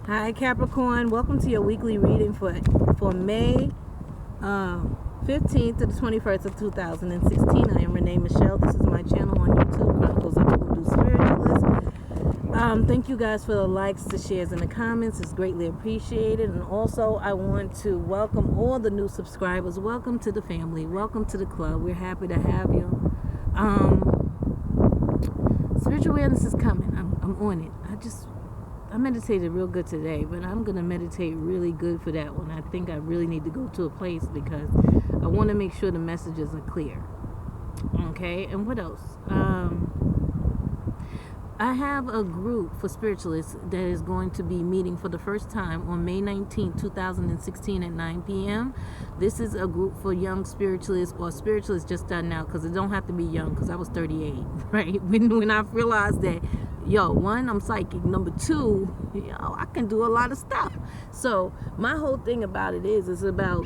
Hi Capricorn, welcome to your weekly reading for May 15th to the 21st of 2016. I am Renee Michelle. This is my channel on YouTube, Chronicles of a Voodoo Spiritualist. Thank you guys for the likes, the shares, and the comments. It's greatly appreciated. And also, I want to welcome all the new subscribers. Welcome to the family. Welcome to the club. We're happy to have you. Spiritual awareness is coming. I'm on it. I meditated real good today, but I'm going to meditate really good for that one. I think I really need to go to a place because I want to make sure the messages are clear. Okay, and what else? I have a group for spiritualists that is going to be meeting for the first time on May 19, 2016 at 9 p.m. This is a group for young spiritualists or spiritualists just starting out, because it don't have to be young, because I was 38, right? When I realized that, one, I'm psychic. Number two, I can do a lot of stuff. So my whole thing about it is about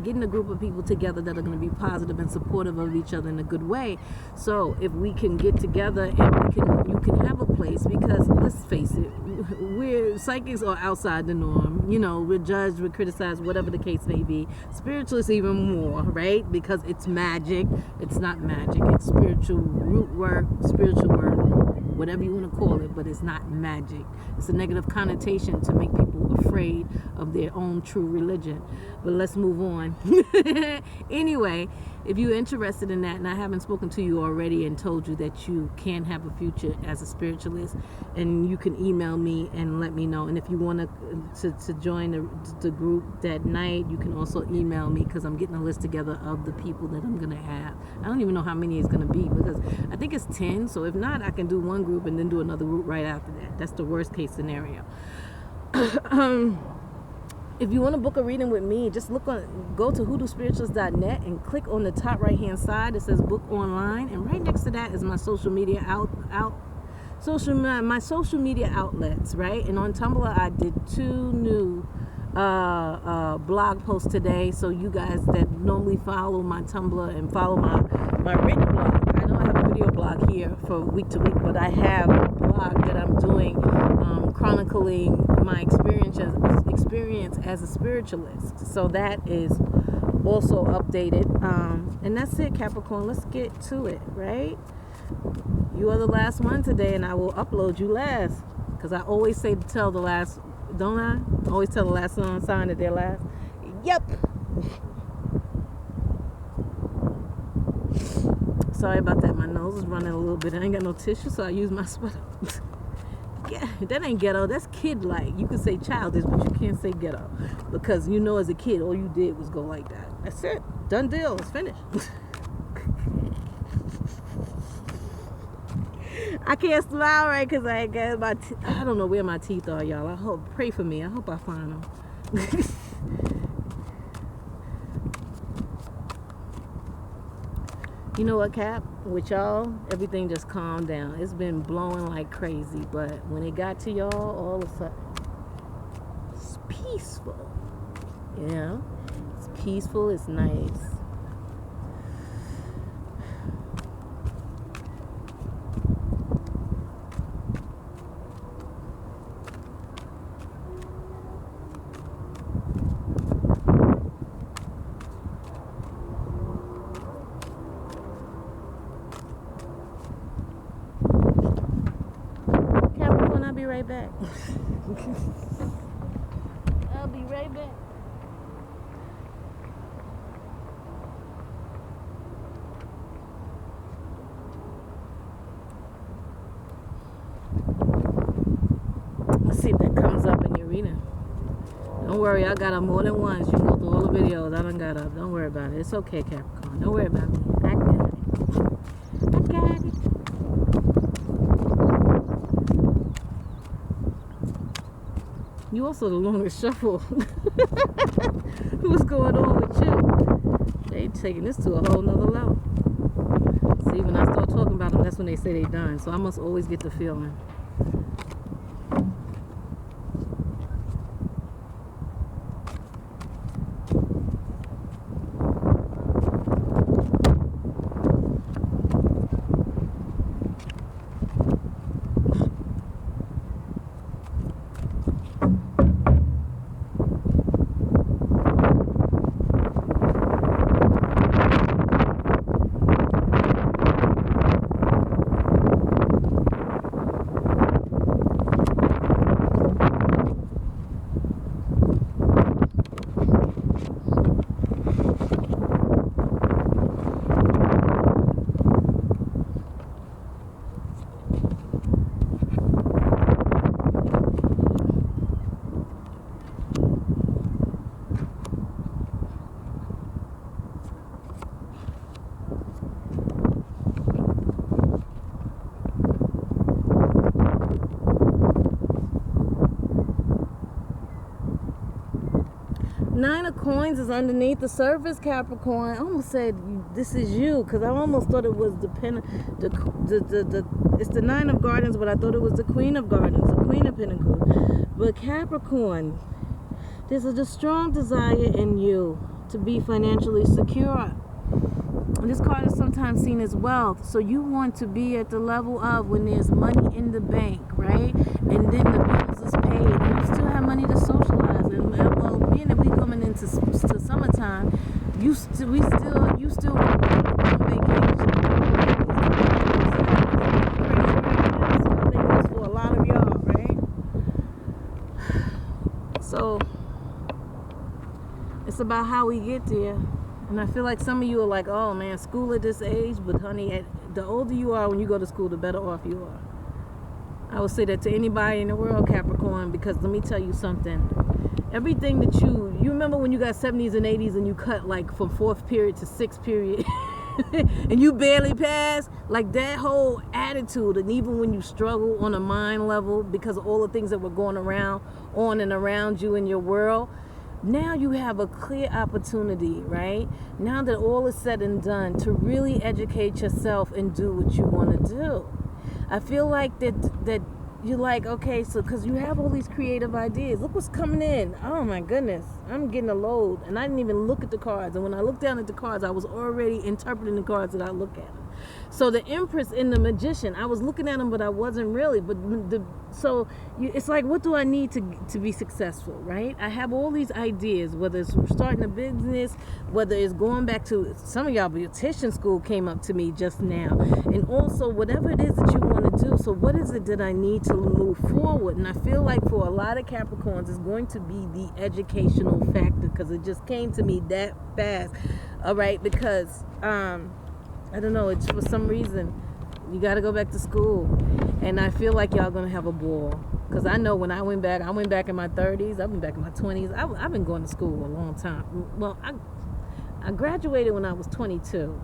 getting a group of people together that are going to be positive and supportive of each other in a good way. So if we can get together and you can have a place, because let's face it, we're psychics are outside the norm. We're judged, we're criticized, whatever the case may be. Spiritualists even more, right? Because it's magic. It's not magic. It's spiritual root work, spiritual work, whatever you want to call it, but it's not magic. It's a negative connotation to make people afraid of their own true religion. But let's move on. Anyway, if you're interested in that, and I haven't spoken to you already and told you that you can have a future as a spiritualist, and you can email me and let me know. And if you want to join the group that night, you can also email me, because I'm getting a list together of the people that I'm going to have. I don't even know how many it's going to be, because I think it's 10. So if not, I can do one group and then do another group right after that. That's the worst case scenario. If you want to book a reading with me, just go to hoodoospiritualist.net and click on the top right hand side. It says book online, and right next to that is my social media my social media outlets, right? And on Tumblr, I did 2 new blog posts today. So you guys that normally follow my Tumblr and follow my written blog, I know I have a video blog here for week to week, but I have a blog that I'm doing chronicling my experience as a spiritualist. So that is also updated. And that's it, Capricorn. Let's get to it, right? You are the last one today, and I will upload you last, because I always say to tell the last, don't I? Always tell the last sign that they're last. Yep. Sorry about that. My nose is running a little bit. I ain't got no tissue, so I use my sweater. Yeah, that ain't ghetto. That's kid-like. You can say childish, but you can't say ghetto, because as a kid, all you did was go like that. That's it. Done deal. It's finished. I can't smile right because I ain't got I don't know where my teeth are, y'all. Pray for me. I hope I find them. You know what, Cap? With y'all, everything just calmed down. It's been blowing like crazy, but when it got to y'all, all of a sudden, it's peaceful. It's peaceful. It's nice. I'll be right back. I'll be right back. Let's see if that comes up in your reading. Don't worry, I got up more than once. You can go through all the videos. I done got up. Don't worry about it. It's okay, Capricorn. Don't worry about me. I got it. You also the longest shuffle. What's going on with you? They taking this to a whole nother level. See, when I start talking about them, that's when they say they done. So I must always get the feeling. Nine of Coins is underneath the surface, Capricorn. I almost said this is you, because I almost thought it was it's the Nine of Gardens, but I thought it was the Queen of Gardens, the Queen of Pentacles. But Capricorn, there's a strong desire in you to be financially secure. And this card is sometimes seen as wealth. So you want to be at the level of when there's money in the bank, right? And then the bills is paid, and you still have money to socialize. And well, being that we coming into summertime, you still want to go on vacation. I think that's for a lot of y'all, right? So it's about how we get there. And I feel like some of you are like, oh man, school at this age. But honey, the older you are when you go to school, the better off you are. I would say that to anybody in the world, Capricorn, because let me tell you something. Everything that you remember when you got 70s and 80s and you cut like from 4th period to 6th period and you barely passed, like that whole attitude. And even when you struggle on a mind level because of all the things that were going on and around you in your world, now you have a clear opportunity, right? Now that all is said and done, to really educate yourself and do what you want to do. I feel like that you're like, okay, so because you have all these creative ideas. Look what's coming in. Oh my goodness, I'm getting a load. And I didn't even look at the cards. And when I looked down at the cards, I was already interpreting the cards that I look at. So the Empress and the Magician, I was looking at them, but I wasn't really. But it's like, what do I need to be successful, right? I have all these ideas, whether it's starting a business, whether it's going back to, some of y'all beautician school came up to me just now. And also whatever it is that you want to do. So what is it that I need to move forward? And I feel like for a lot of Capricorns, it's going to be the educational factor, because it just came to me that fast. All right, because I don't know, it's for some reason you got to go back to school, and I feel like y'all gonna have a ball, because I know when I went back in my 30s, I went back in my 20s. I've been going to school a long time. Well, I graduated when I was 22,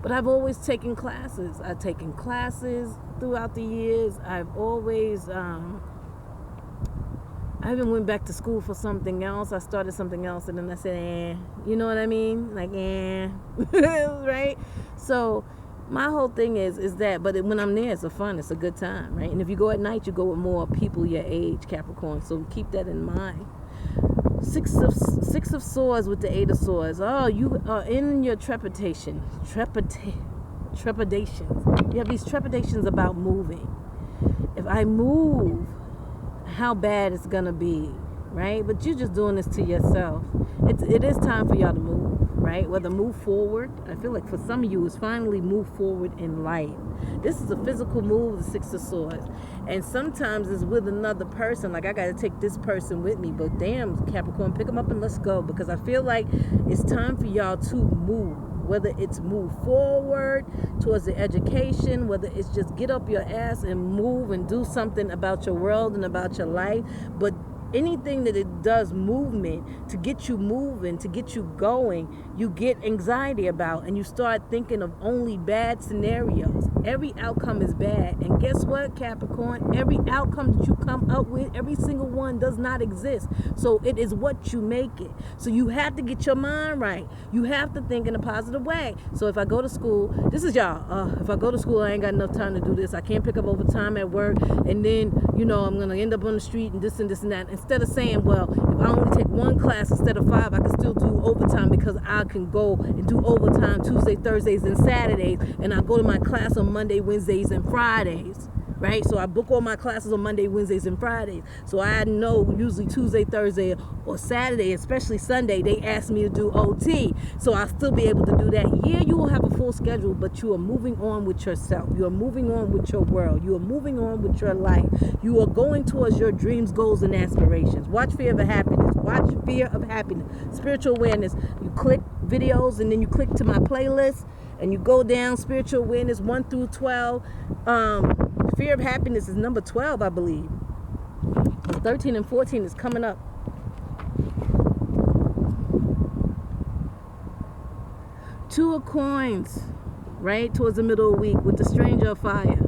but I've always taken classes. I've taken classes throughout the years. I've always I even went back to school for something else. I started something else, and then I said, you know what I mean? Like, right? So my whole thing is that, but when I'm there, it's fun. It's a good time, right? And if you go at night, you go with more people your age, Capricorn. So keep that in mind. Six of Swords with the 8 of Swords. Oh, you are in your trepidations. You have these trepidations about moving. If I move, how bad it's gonna be, right? But you're just doing this to yourself. It is time for y'all to move, right? Whether move forward. I feel like for some of you, it's finally move forward in life. This is a physical move, the 6 of Swords. And sometimes it's with another person. Like, I got to take this person with me. But damn, Capricorn, pick them up and let's go. Because I feel like it's time for y'all to move. Whether it's move forward towards the education, whether it's just get up your ass and move and do something about your world and about your life. But anything that it does movement to get you moving, to get you going, you get anxiety about, and you start thinking of only bad scenarios. Every outcome is bad. And guess what, Capricorn? Every outcome that you come up with, every single one does not exist. So it is what you make it. So you have to get your mind right. You have to think in a positive way. So if I go to school, this is y'all, if I go to school, I ain't got enough time to do this. I can't pick up overtime at work, and then, I'm going to end up on the street and this and this and that. Instead of saying, well, if I only take one class instead of 5, I can still do overtime, because I can go and do overtime Tuesday, Thursdays, and Saturdays, and I go to my class on Monday, Wednesdays, and Fridays, right? So I book all my classes on Monday, Wednesdays, and Fridays. So I know usually Tuesday, Thursday, or Saturday, especially Sunday, they ask me to do OT. So I'll still be able to do that. Yeah, you will have a full schedule, but you are moving on with yourself. You are moving on with your world. You are moving on with your life. You are going towards your dreams, goals, and aspirations. Watch Fear of Happiness. Watch Fear of Happiness. Spiritual awareness. You click videos, and then you click to my playlist, and you go down spiritual awareness 1 through 12. Fear of Happiness is number 12, I believe. 13 and 14 is coming up. Two of Coins, right towards the middle of the week with the Stranger of Fire.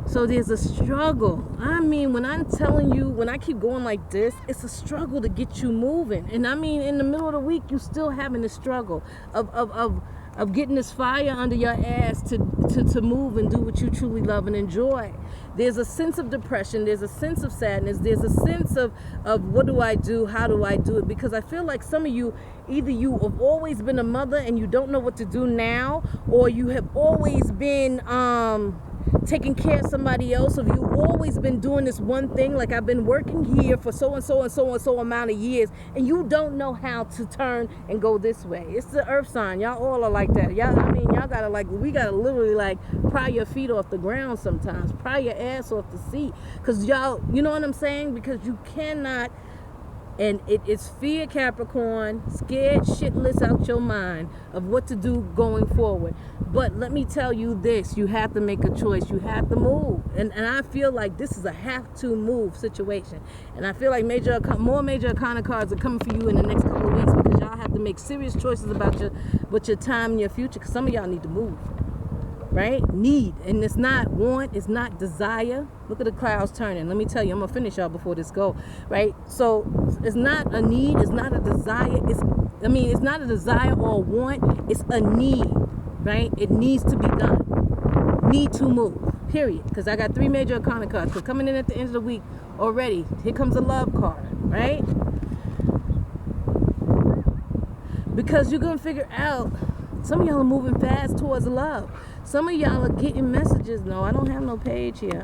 So there's a struggle. I mean, when I'm telling you, when I keep going like this, it's a struggle to get you moving. And I mean, in the middle of the week, you still having the struggle of getting this fire under your ass to move and do what you truly love and enjoy. There's a sense of depression. There's a sense of sadness. There's a sense of what do I do? How do I do it? Because I feel like some of you, either you have always been a mother and you don't know what to do now, or you have always been taking care of somebody else, or you've always been doing this one thing, like I've been working here for so and so and so and so amount of years, and you don't know how to turn and go this way. It's the earth sign. Y'all all are like that. Y'all, I mean, y'all gotta we gotta literally pry your feet off the ground sometimes, pry your ass off the seat, because y'all, you know what I'm saying? Because you cannot. And it's fear, Capricorn, scared shitless out your mind of what to do going forward. But let me tell you this, you have to make a choice. You have to move. And I feel like this is a have-to move situation. And I feel like more major arcana cards are coming for you in the next couple of weeks, because y'all have to make serious choices about your time and your future, because some of y'all need to move. Right? Need. And it's not want, it's not desire. Look at the clouds turning. Let me tell you, I'm gonna finish y'all before this go. Right? So it's not a need, it's not a desire. It's not a desire or a want, it's a need. Right? It needs to be done. Need to move. Period. Because I got 3 major arcana cards. Because coming in at the end of the week already, here comes a love card. Right? Because you're gonna figure out, some of y'all are moving fast towards love. Some of y'all are getting messages. No, I don't have no page here.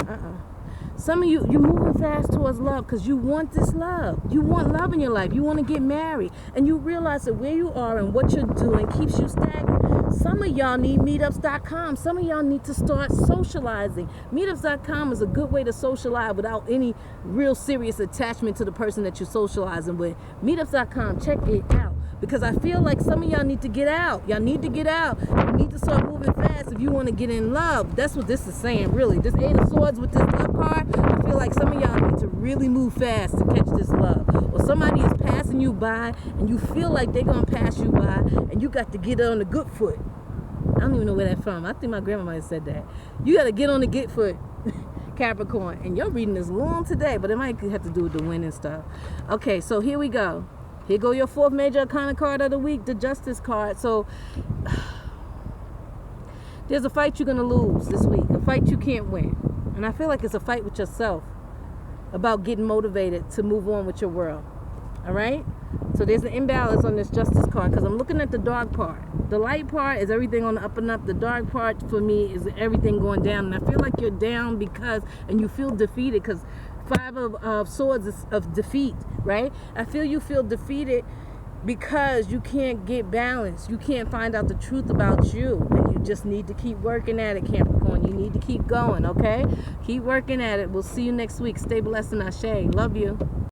Some of you're moving fast towards love because you want this love. You want love in your life. You want to get married. And you realize that where you are and what you're doing keeps you stagnant. Some of y'all need meetups.com. Some of y'all need to start socializing. Meetups.com is a good way to socialize without any real serious attachment to the person that you're socializing with. Meetups.com, check it out. Because I feel like some of y'all need to get out. Y'all need to get out. You need to start moving fast if you want to get in love. That's what this is saying, really. This 8 of Swords with this love card, I feel like some of y'all need to really move fast to catch this love. Or somebody is passing you by, and you feel like they're going to pass you by, and you got to get on the good foot. I don't even know where that's from. I think my grandma might have said that. You got to get on the good foot, Capricorn. And your reading is long today, but it might have to do with the wind and stuff. Okay, so here we go. Here go your 4th major arcana card of the week, the Justice card. So there's a fight you're going to lose this week, a fight you can't win. And I feel like it's a fight with yourself about getting motivated to move on with your world. All right? So there's an imbalance on this Justice card, because I'm looking at the dark part. The light part is everything on the up and up. The dark part for me is everything going down. And I feel like you're down and you feel defeated, because 5 of Swords is of defeat, right? I feel you feel defeated because you can't get balance. You can't find out the truth about you. And you just need to keep working at it, Capricorn. You need to keep going, okay? Keep working at it. We'll see you next week. Stay blessed and ashe. Love you.